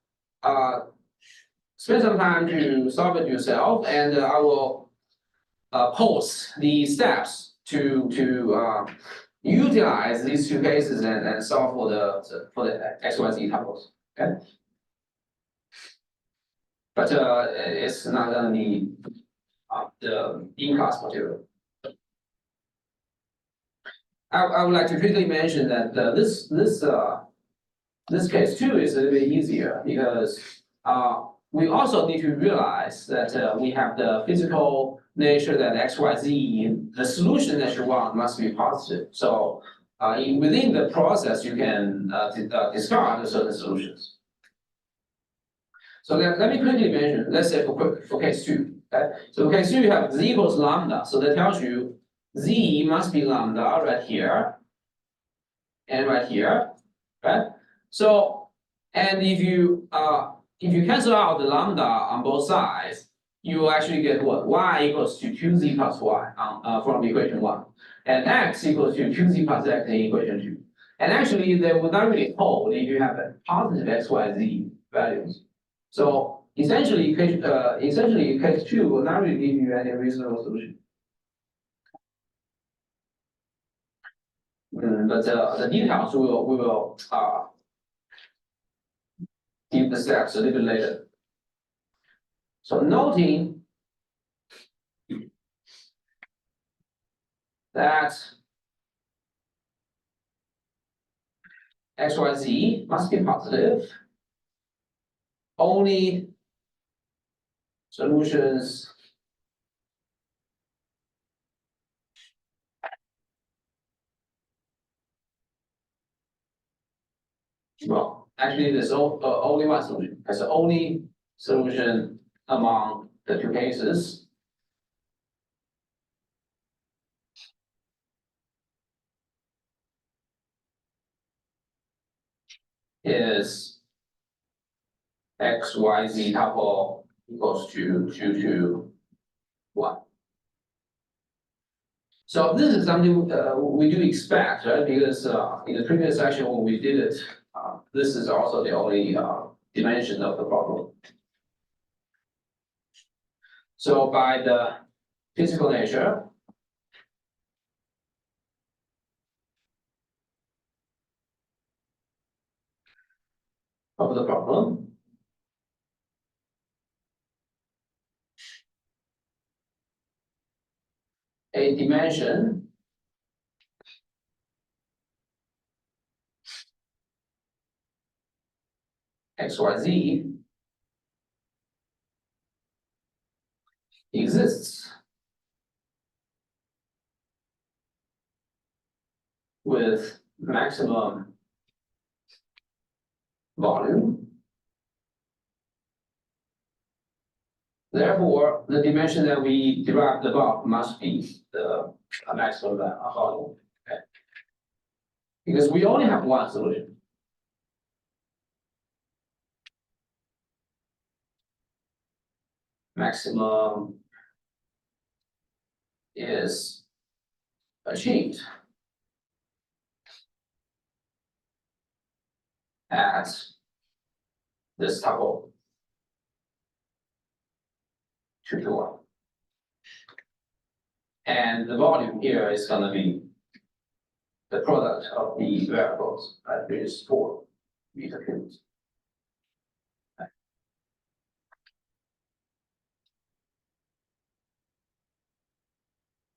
spend some time to solve it yourself, and I will post the steps to utilize these two cases and solve for the x, y, z tuples. Okay, but it's not gonna be the in-class material. I would like to quickly mention that this case too is a little bit easier because we also need to realize that we have the physical nature that x, y, z, the solution that you want must be positive. So within the process, you can discard certain solutions. So let me quickly mention, let's say for case two. Okay? So for case two, you have z equals lambda. So that tells you z must be lambda right here and right here. Right? So, and if you cancel out the lambda on both sides, you will actually get what? Y equals to 2z plus y from equation one. And x equals to 2z plus x in equation two. And actually, they would not really hold if you have a positive x, y, z values. So essentially, case two will not really give you any reasonable solution. But the details we will give the steps a little bit later. So noting that x, y, z must be positive. Only solutions well, actually there's only one solution. That's the only solution among the two cases. Is x, y, z tuple equals to 2 to 1. So this is something we do expect, right? Because in the previous section when we did it, this is also the only dimension of the problem. So by the physical nature of the problem, a dimension XYZ exists with maximum volume Therefore, the dimension that we derived above must be the maximum volume. Okay. Because we only have one solution. Maximum is achieved at this tuple 2 to 1. And the volume here is going to be the product of the variables, which is 4 meter cubes.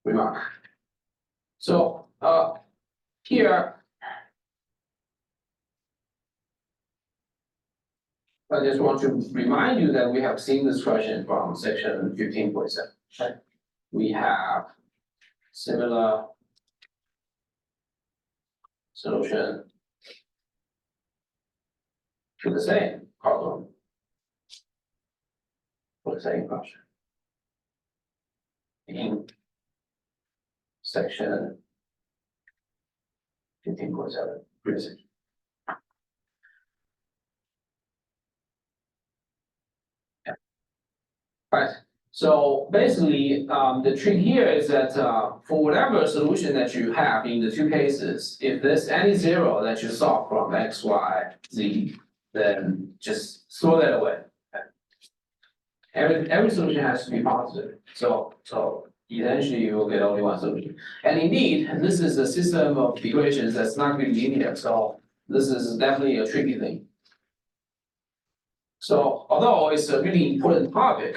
Remark. So here, I just want to remind you that we have seen this question from section 15.7. Okay. We have similar solution to the same problem for the same question in section 15.7 previously. Right. So basically, the trick here is that for whatever solution that you have in the two cases, if there's any zero that you solve from x, y, z, then just throw that away. Okay. Every solution has to be positive. So eventually you will get only one solution. And indeed, this is a system of equations that's not really linear. So this is definitely a tricky thing. So although it's a really important topic,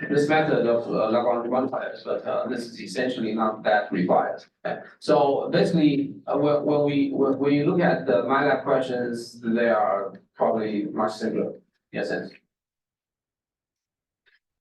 this method of Lagrange multipliers, but this is essentially not that required. Okay. So basically, when you look at the MATLAB questions, they are probably much simpler in a sense.